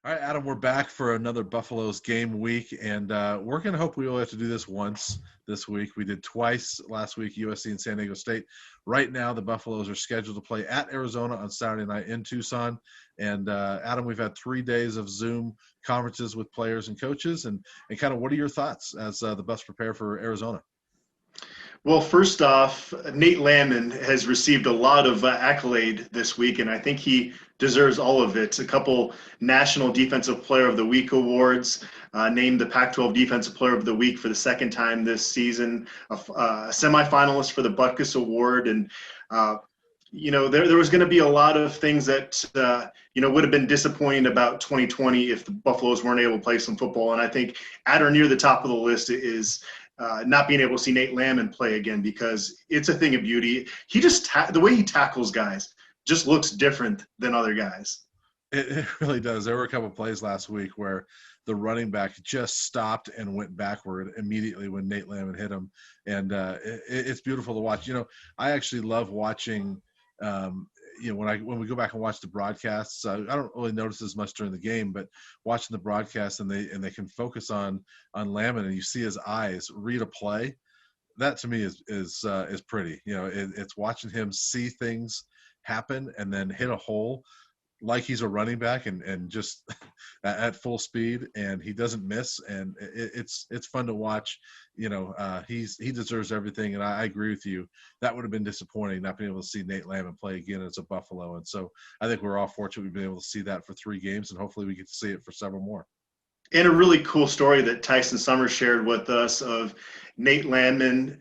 All right, Adam, we're back for another Buffaloes game week, and we're going to hope we only have to do this once this week. We did twice last week, USC and San Diego State. Right now, the Buffaloes are scheduled to play at Arizona on Saturday night in Tucson. And Adam, we've had 3 days of Zoom conferences with players and coaches, and kind of what are your thoughts as the Buffs prepare for Arizona? Well, first off, Nate Lammon has received a lot of accolade this week, and I think he deserves all of it. A couple National Defensive Player of the Week awards, named the Pac-12 Defensive Player of the Week for the second time this season, a semifinalist for the Butkus Award, and there was going to be a lot of things that would have been disappointing about 2020 if the Buffaloes weren't able to play some football, and I think at or near the top of the list is not being able to see Nate Lammon play again, because it's a thing of beauty. He just the way he tackles guys just looks different than other guys. It really does. There were a couple of plays last week where the running back just stopped and went backward immediately when Nate Lammon hit him, and it's beautiful to watch. I actually love watching. When we go back and watch the broadcasts, I don't really notice as much during the game, but watching the broadcast and they can focus on Lammon and you see his eyes read a play. That to me is pretty. It's watching him see things happen and then hit a hole like he's a running back and just at full speed, and he doesn't miss, and it's fun to watch. He deserves everything, and I agree with you. That would have been disappointing not being able to see Nate Lammon play again as a Buffalo, and so I think we're all fortunate we've been able to see that for 3 games, and hopefully we get to see it for several more. And a really cool story that Tyson Summers shared with us of Nate Lammon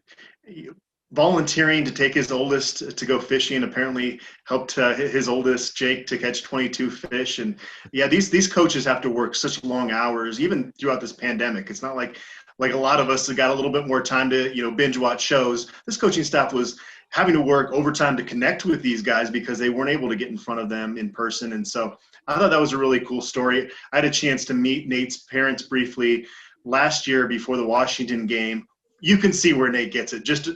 volunteering to take his oldest to go fishing. Apparently helped his oldest Jake to catch 22 fish. And yeah, these coaches have to work such long hours, even throughout this pandemic. It's not like a lot of us have got a little bit more time to binge watch shows. This coaching staff was having to work overtime to connect with these guys because they weren't able to get in front of them in person. And so I thought that was a really cool story. I had a chance to meet Nate's parents briefly last year before the Washington game. You can see where Nate gets it. Just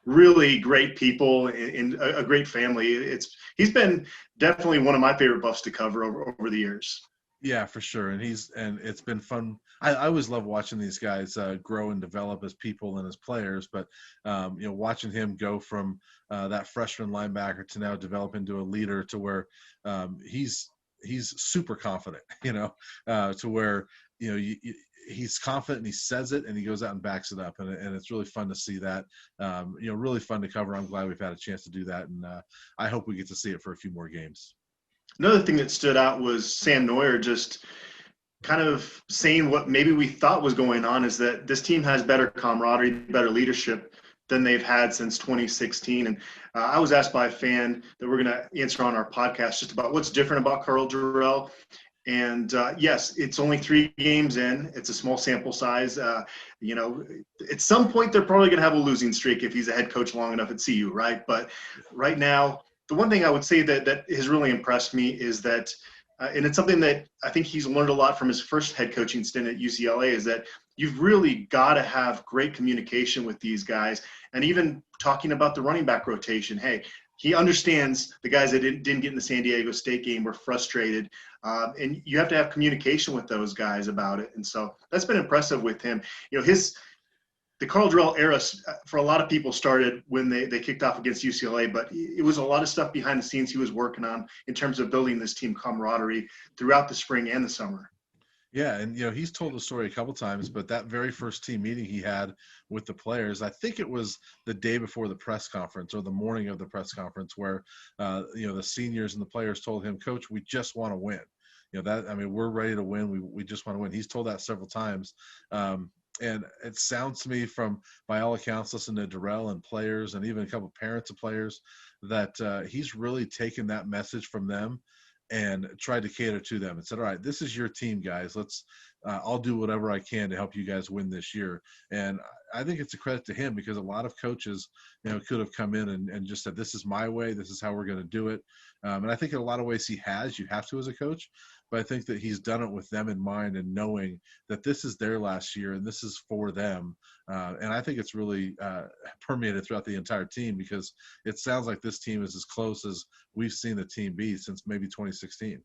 really great people in a great family. He's been definitely one of my favorite Buffs to cover over the years. Yeah, for sure. And it's been fun. I always love watching these guys grow and develop as people and as players, but watching him go from that freshman linebacker to now develop into a leader to where he's super confident, to where he's confident and he says it and he goes out and backs it up, and it's really fun to see that. Really fun to cover. I'm glad we've had a chance to do that, and I hope we get to see it for a few more games. Another thing that stood out was Sam Neuer just kind of saying what maybe we thought was going on, is that this team has better camaraderie, better leadership than they've had since 2016. And I was asked by a fan that we're going to answer on our podcast just about what's different about Karl Dorrell. And yes, it's only 3 games in. It's a small sample size. At some point they're probably going to have a losing streak if he's a head coach long enough at CU, right? But right now, the one thing I would say that has really impressed me is that, and it's something that I think he's learned a lot from his first head coaching stint at UCLA, is that you've really got to have great communication with these guys. And even talking about the running back rotation, hey, he understands the guys that didn't get in the San Diego State game were frustrated. And you have to have communication with those guys about it. And so that's been impressive with him. The Karl Dorrell era for a lot of people started when they kicked off against UCLA, but it was a lot of stuff behind the scenes he was working on in terms of building this team camaraderie throughout the spring and the summer. Yeah, and he's told the story a couple times, but that very first team meeting he had with the players, I think it was the day before the press conference or the morning of the press conference, where the seniors and the players told him, "Coach, we just want to win." We're ready to win. We just want to win. He's told that several times. And it sounds to me, from by all accounts, listening to Dorrell and players and even a couple of parents of players, that he's really taken that message from them and tried to cater to them and said, all right, this is your team, guys. I'll do whatever I can to help you guys win this year. And I think it's a credit to him, because a lot of coaches, could have come in and just said, this is my way. This is how we're going to do it. And I think in a lot of ways he has. You have to as a coach. But I think that he's done it with them in mind and knowing that this is their last year and this is for them. And I think it's really permeated throughout the entire team, because it sounds like this team is as close as we've seen the team be since maybe 2016.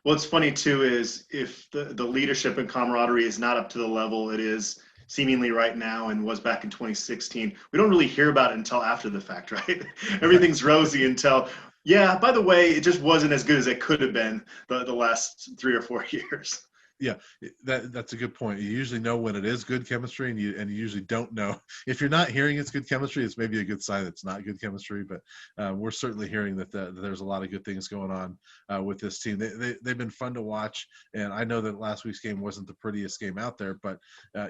What's funny too is if the leadership and camaraderie is not up to the level it is seemingly right now and was back in 2016, we don't really hear about it until after the fact, right? Right. Everything's rosy until, yeah, by the way, it just wasn't as good as it could have been the last 3 or 4 years. Yeah, that's a good point. You usually know when it is good chemistry, and you usually don't know if you're not hearing it's good chemistry. It's maybe a good sign it's not good chemistry. But we're certainly hearing that there's a lot of good things going on with this team. They've been fun to watch, and I know that last week's game wasn't the prettiest game out there, but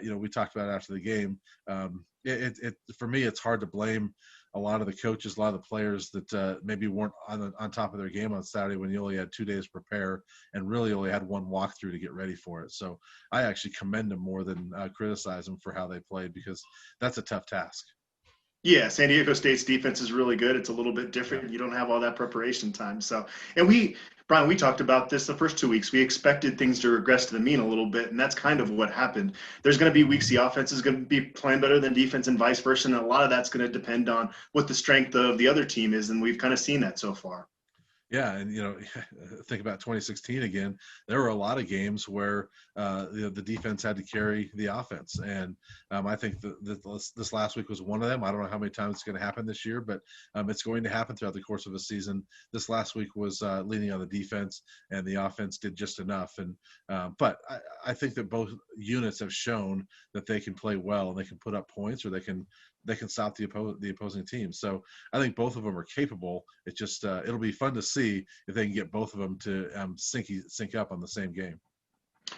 we talked about it after the game. For me, it's hard to blame a lot of the coaches, a lot of the players that maybe weren't on top of their game on Saturday when you only had 2 days to prepare and really only had one walkthrough to get ready for it. So I actually commend them more than criticize them for how they played, because that's a tough task. Yeah, San Diego State's defense is really good. It's a little bit Yeah. different. You don't have all that preparation time. So, and Brian, we talked about this the first 2 weeks. We expected things to regress to the mean a little bit, and that's kind of what happened. There's going to be weeks the offense is going to be playing better than defense and vice versa. And a lot of that's going to depend on what the strength of the other team is. And we've kind of seen that so far. Yeah, and think about 2016 again. There were a lot of games where the defense had to carry the offense, and I think this last week was one of them. I don't know how many times it's going to happen this year, but it's going to happen throughout the course of a season. This last week was leaning on the defense, and the offense did just enough. And but I think that both units have shown that they can play well and they can put up points, or they can stop the opposing team. So I think both of them are capable. It's just it'll be fun to see if they can get both of them to sync up on the same game.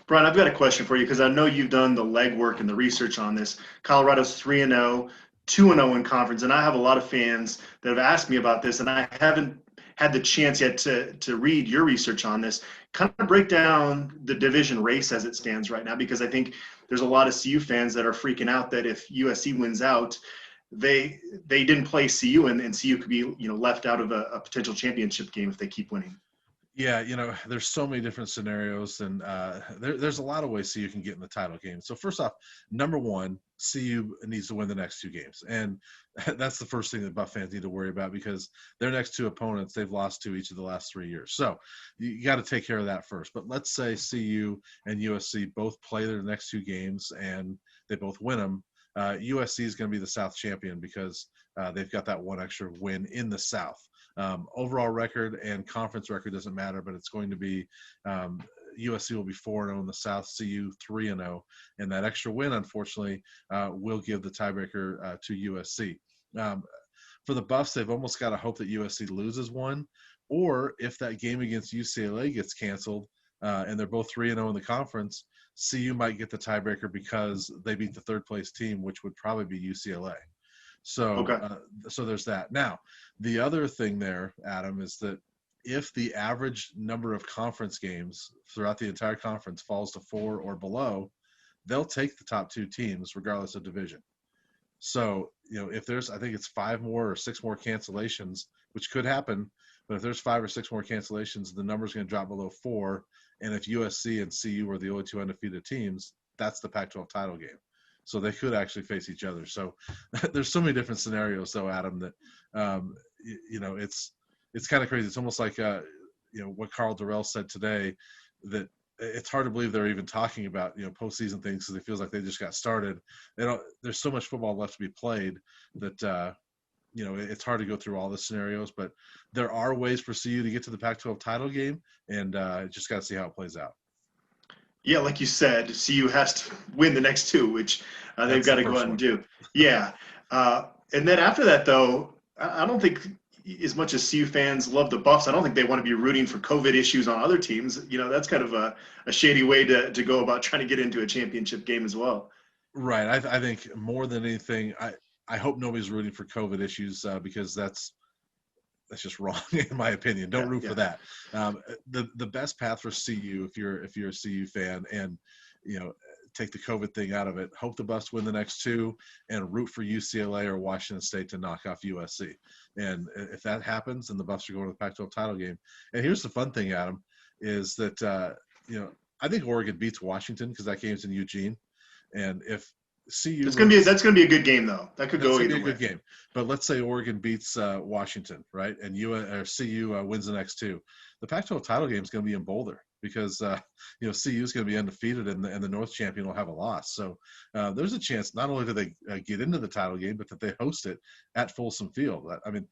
Brian, I've got a question for you because I know you've done the legwork and the research on this. Colorado's 3-0, 2-0 in conference, and I have a lot of fans that have asked me about this, and I haven't had the chance yet to read your research on this. Kind of break down the division race as it stands right now, because I think there's a lot of CU fans that are freaking out that if USC wins out, they didn't play CU, and CU could be left out of a potential championship game if they keep winning. Yeah, there's so many different scenarios, and there's a lot of ways CU can get in the title game. So first off, number one, CU needs to win the next 2 games, and that's the first thing that Buff fans need to worry about, because their next 2 opponents they've lost to each of the last 3 years. So you got to take care of that first. But let's say CU and USC both play their next 2 games and they both win them. USC is going to be the South champion because they've got that one extra win in the South. Overall record and conference record doesn't matter, but it's going to be USC will be 4-0 in the South, CU 3-0, and that extra win, unfortunately, will give the tiebreaker to USC. For the Buffs, they've almost got to hope that USC loses one, or if that game against UCLA gets canceled and they're both 3-0 in the conference, CU might get the tiebreaker because they beat the 3rd place team, which would probably be UCLA. So, Okay. So there's that. Now, the other thing there, Adam, is that if the average number of conference games throughout the entire conference falls to 4 or below, they'll take the top 2 teams regardless of division. So, if there's, I think it's 5 more or 6 more cancellations, which could happen, but if there's 5 or 6 more cancellations, the number's going to drop below 4. And if USC and CU are the only 2 undefeated teams, that's the Pac-12 title game. So they could actually face each other. So there's so many different scenarios, though, Adam, that it's kind of crazy. It's almost like what Carl Durrell said today, that it's hard to believe they're even talking about postseason things, because it feels like they just got started. There's so much football left to be played that it's hard to go through all the scenarios. But there are ways for CU to get to the Pac-12 title game, and just got to see how it plays out. Yeah, like you said, CU has to win the next 2, which they've got to go out and do. Yeah. And then after that, though, I don't think, as much as CU fans love the Buffs, I don't think they want to be rooting for COVID issues on other teams. That's kind of a shady way to go about trying to get into a championship game as well. Right. I think more than anything, I hope nobody's rooting for COVID issues, because that's just wrong in my opinion. Don't root for that. The best path for CU, if you're a CU fan, and take the COVID thing out of it, hope the Buffs win the next 2, and root for UCLA or Washington State to knock off USC. And if that happens, then the Buffs are going to the Pac-12 title game. And here's the fun thing, Adam, is that I think Oregon beats Washington because that game's in Eugene, and if CU that's gonna be a good game, though. That could go either way. Good game. But let's say Oregon beats Washington, right? And CU wins the next 2. The Pac-12 title game is going to be in Boulder. because CU is going to be undefeated, and the North champion will have a loss. So there's a chance not only do they get into the title game, but that they host it at Folsom Field. I mean,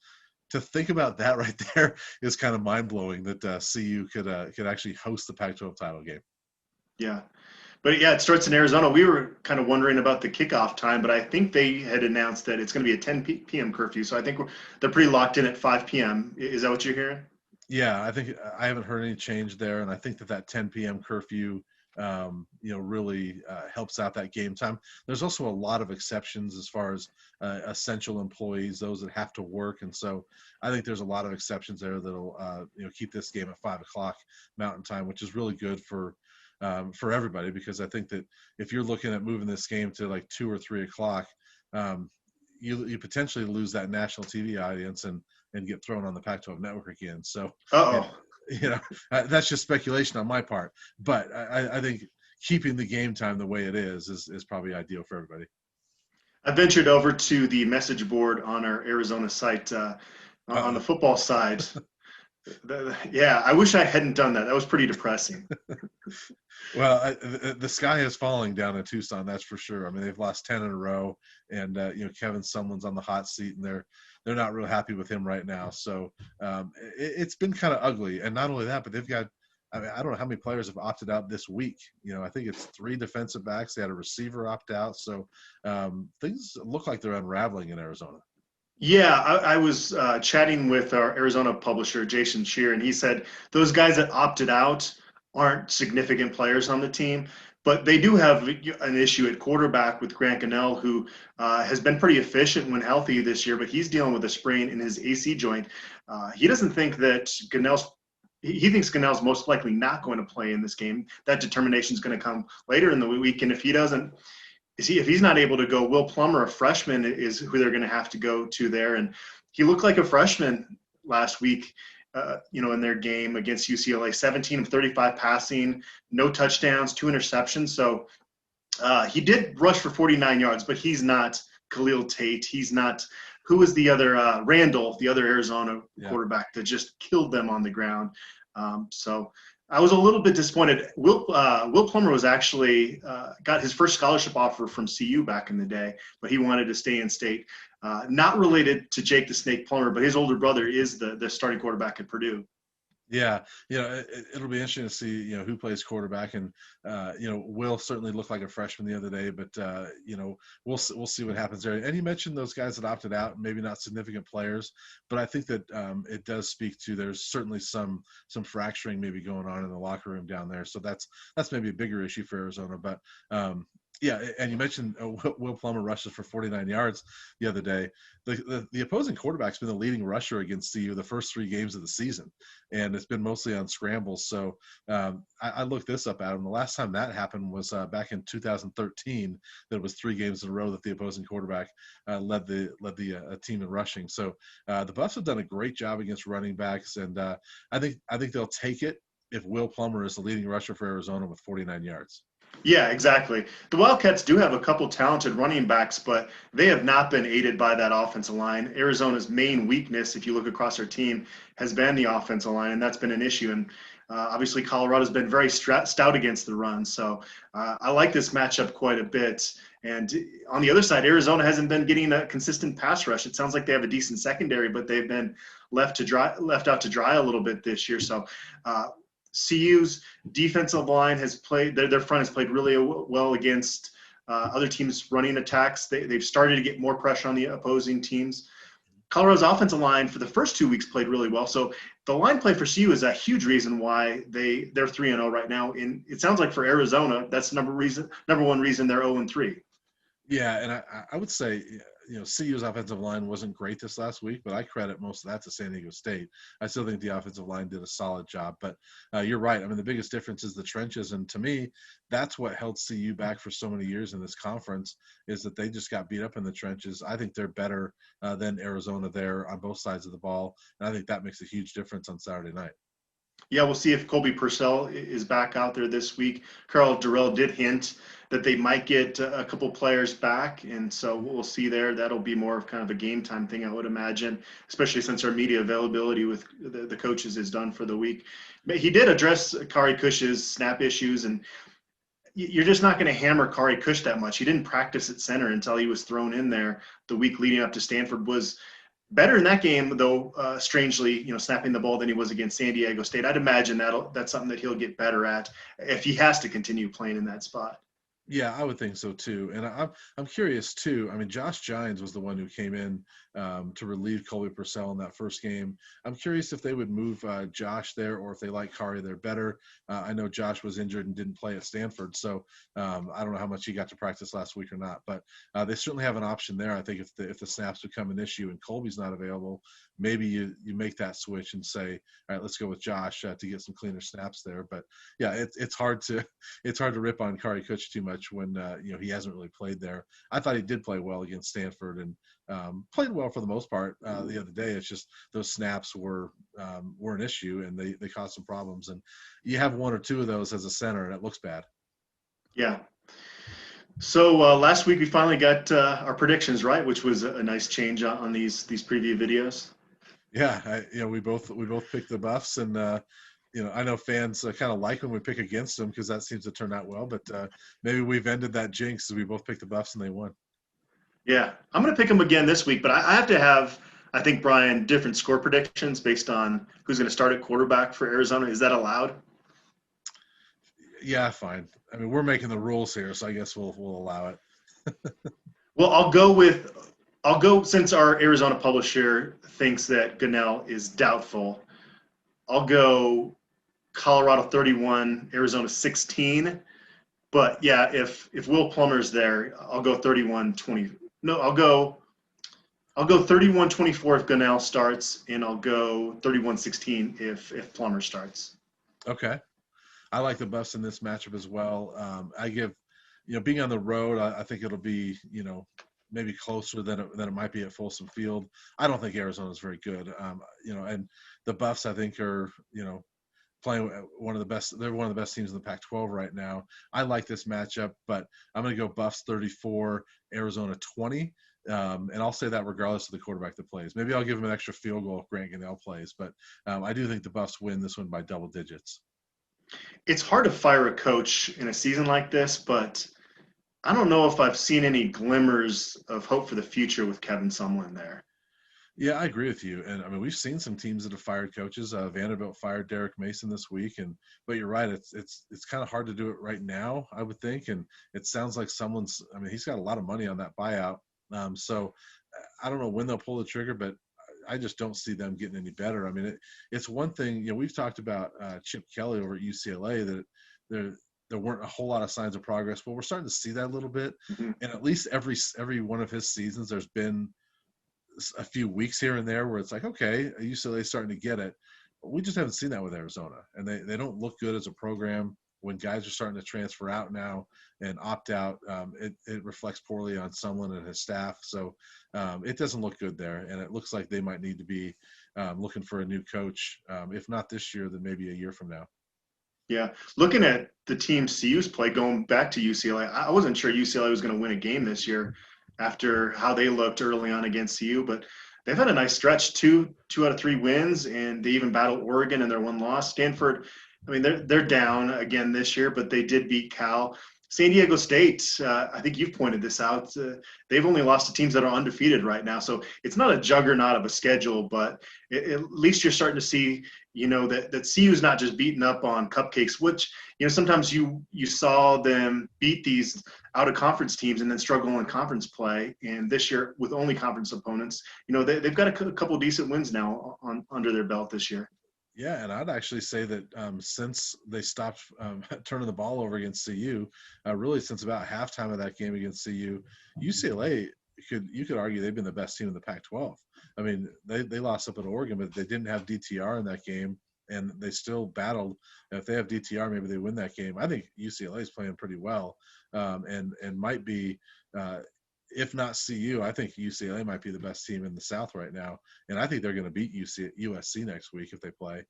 to think about that right there is kind of mind blowing that CU could actually host the Pac-12 title game. Yeah. But yeah, it starts in Arizona. We were kind of wondering about the kickoff time, but I think they had announced that it's going to be a 10 p.m. curfew. So I think they're pretty locked in at 5 p.m. Is that what you're hearing? Yeah, I think I haven't heard any change there, and I think that 10 p.m. curfew, really helps out that game time. There's also a lot of exceptions as far as essential employees, those that have to work, and so I think there's a lot of exceptions there that'll keep this game at 5 o'clock Mountain Time, which is really good for everybody, because I think that if you're looking at moving this game to like 2 or 3 o'clock, you potentially lose that national TV audience and get thrown on the Pac-12 network again. So, that's just speculation on my part. But I think keeping the game time the way it is probably ideal for everybody. I ventured over to the message board on our Arizona site on the football side. Yeah, I wish I hadn't done that. That was pretty depressing. Well, the sky is falling down in Tucson, that's for sure. I mean, they've lost 10 in a row, and Kevin Sumlin's on the hot seat, and they're not real happy with him right now. So it's been kind of ugly. And not only that, but they've got, I mean, I don't know how many players have opted out this week. I think it's 3 defensive backs. They had a receiver opt out. So things look like they're unraveling in Arizona. Yeah, I was chatting with our Arizona publisher, Jason Shear, and he said those guys that opted out aren't significant players on the team, but they do have an issue at quarterback with Grant Gunnell, who has been pretty efficient when healthy this year, but he's dealing with a sprain in his AC joint. He doesn't think that he thinks Gunnell's most likely not going to play in this game. That determination is going to come later in the week, and if he's not able to go, Will Plumber, a freshman, is who they're going to have to go to there. And he looked like a freshman last week, in their game against UCLA, 17 of 35 passing, no touchdowns, 2 interceptions. So he did rush for 49 yards, but he's not Khalil Tate. He's not – who was the other Randall, the other Arizona quarterback that just killed them on the ground. So I was a little bit disappointed. Will Plummer was actually got his first scholarship offer from CU back in the day, but he wanted to stay in state. Not related to Jake the Snake Plummer, but his older brother is the starting quarterback at Purdue. Yeah, it'll be interesting to see, who plays quarterback, and Will certainly looked like a freshman the other day, but we'll see what happens there. And you mentioned those guys that opted out, maybe not significant players, but I think that it does speak to there's certainly some fracturing maybe going on in the locker room down there. So that's maybe a bigger issue for Arizona, but. Yeah, and you mentioned Will Plummer rushes for 49 yards the other day. The opposing quarterback's been the leading rusher against CU the first 3 games of the season, and it's been mostly on scrambles. So I looked this up, Adam. The last time that happened was back in 2013. That was 3 games in a row that the opposing quarterback led the team in rushing. So the Buffs have done a great job against running backs, and I think they'll take it if Will Plummer is the leading rusher for Arizona with 49 yards. Yeah, exactly. The Wildcats do have a couple talented running backs, but they have not been aided by that offensive line. Arizona's main weakness, if you look across their team, has been the offensive line, and that's been an issue. And obviously, Colorado's been very stout against the run. So I like this matchup quite a bit. And on the other side, Arizona hasn't been getting a consistent pass rush. It sounds like they have a decent secondary, but they've been left out to dry a little bit this year. So CU's defensive line has played, their front has played really well against other teams' running attacks. They've started to get more pressure on the opposing teams. Colorado's offensive line for the first 2 weeks played really well. So the line play for CU is a huge reason why they're 3-0 right now. And it sounds like for Arizona, that's number one reason they're 0-3. Yeah, and I would say, CU's offensive line wasn't great this last week, but I credit most of that to San Diego State. I still think the offensive line did a solid job, but you're right. I mean, the biggest difference is the trenches, and to me, that's what held CU back for so many years in this conference, is that they just got beat up in the trenches. I think they're better than Arizona there on both sides of the ball, and I think that makes a huge difference on Saturday night. Yeah, we'll see if Colby Purcell is back out there this week. Carl Durrell did hint that they might get a couple players back, and so we'll see there. That'll be more of kind of a game time thing, I would imagine, especially since our media availability with the coaches is done for the week. But he did address Kari Cush's snap issues, and you're just not going to hammer Kari Cush that much. He didn't practice at center until he was thrown in there the week leading up to Stanford. Was better in that game, though, strangely, snapping the ball than he was against San Diego State. I'd imagine that's something that he'll get better at if he has to continue playing in that spot. Yeah, I would think so too. And I'm curious too. I mean, Josh Gines was the one who came in to relieve Colby Purcell in that first game. I'm curious if they would move Josh there or if they like Kari there better. I know Josh was injured and didn't play at Stanford, so I don't know how much he got to practice last week or not. But they certainly have an option there. I think if the snaps become an issue and Colby's not available, maybe you make that switch and say, all right, let's go with Josh to get some cleaner snaps there. But yeah, it's hard to rip on Kari Kuch too much when he hasn't really played there. I thought he did play well against Stanford and played well for the most part the other day. It's just those snaps were an issue and they caused some problems. And you have one or two of those as a center and it looks bad. Yeah. So last week we finally got our predictions right, which was a nice change on these preview videos. Yeah, we both picked the Buffs, and I know fans kind of like when we pick against them because that seems to turn out well. But maybe we've ended that jinx as we both picked the Buffs and they won. Yeah, I'm going to pick them again this week, but I have to have, I think, Brian, different score predictions based on who's going to start at quarterback for Arizona. Is that allowed? Yeah, fine. I mean, we're making the rules here, so I guess we'll allow it. Well, I'll go since our Arizona publisher thinks that Gunnell is doubtful. I'll go Colorado 31, Arizona 16. But yeah, if Will Plummer's there, I'll go 31-20. No, I'll go 31-24 if Gunnell starts, and I'll go 31-16 if Plummer starts. Okay. I like the Buffs in this matchup as well. I give, being on the road, I think it'll be, maybe closer than it might be at Folsom Field. I don't think Arizona is very good. And the Buffs, I think, are, playing one of the best. They're one of the best teams in the Pac-12 right now. I like this matchup, but I'm going to go Buffs 34, Arizona 20. And I'll say that regardless of the quarterback that plays. Maybe I'll give him an extra field goal if Grant Gunnell plays, but I do think the Buffs win this one by double digits. It's hard to fire a coach in a season like this, but I don't know if I've seen any glimmers of hope for the future with Kevin Sumlin there. Yeah, I agree with you. And I mean, we've seen some teams that have fired coaches. Vanderbilt fired Derek Mason this week, but you're right. It's kind of hard to do it right now, I would think. And it sounds like he's got a lot of money on that buyout. So I don't know when they'll pull the trigger, but I just don't see them getting any better. I mean, it's one thing, we've talked about Chip Kelly over at UCLA that there weren't a whole lot of signs of progress. Well, we're starting to see that a little bit. Mm-hmm. And at least every one of his seasons, there's been a few weeks here and there where it's like, okay, UCLA's starting to get it. But we just haven't seen that with Arizona. And they don't look good as a program. When guys are starting to transfer out now and opt out, it reflects poorly on Sumlin and his staff. So it doesn't look good there. And it looks like they might need to be looking for a new coach. If not this year, then maybe a year from now. Yeah. Looking at the team CU's play going back to UCLA, I wasn't sure UCLA was going to win a game this year after how they looked early on against CU, but they've had a nice stretch, two out of 3 wins, and they even battled Oregon in their one loss. Stanford, I mean, they're down again this year, but they did beat Cal. San Diego State, I think you've pointed this out. They've only lost to teams that are undefeated right now. So it's not a juggernaut of a schedule, but at least you're starting to see, that CU is not just beating up on cupcakes, which, sometimes you saw them beat these out of conference teams and then struggle in conference play. And this year with only conference opponents, they've got a couple decent wins now under their belt this year. Yeah, and I'd actually say that since they stopped turning the ball over against CU, really since about halftime of that game against CU, UCLA you could argue they've been the best team in the Pac-12. I mean, they lost up at Oregon, but they didn't have DTR in that game, and they still battled. If they have DTR, maybe they win that game. I think UCLA is playing pretty well, and might be. if not CU, I think UCLA might be the best team in the South right now, and I think they're going to beat USC next week if they play,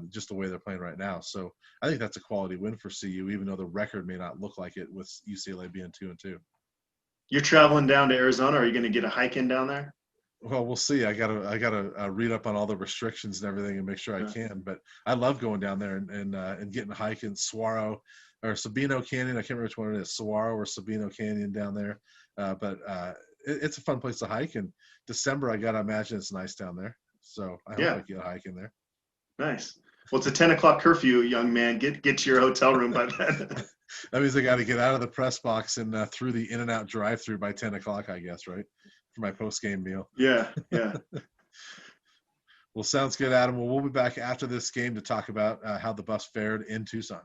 just the way they're playing right now. So I think that's a quality win for CU, even though the record may not look like it with UCLA being 2-2. You're traveling down to Arizona. Are you going to get a hike in down there? Well, we'll see. I gotta read up on all the restrictions and everything and make sure I can. But I love going down there and getting a hike in Saguaro or Sabino Canyon. I can't remember which one it is, Saguaro or Sabino Canyon down there. But it's a fun place to hike. And December, I gotta imagine it's nice down there. So I hope I get a hike in there. Nice. Well, it's a 10 o'clock curfew, young man. Get to your hotel room by then. That means I got to get out of the press box and through the In-N-Out drive-through by 10 o'clock, I guess, right? For my post-game meal. Yeah. Well, sounds good, Adam. Well, we'll be back after this game to talk about how the Buffs fared in Tucson.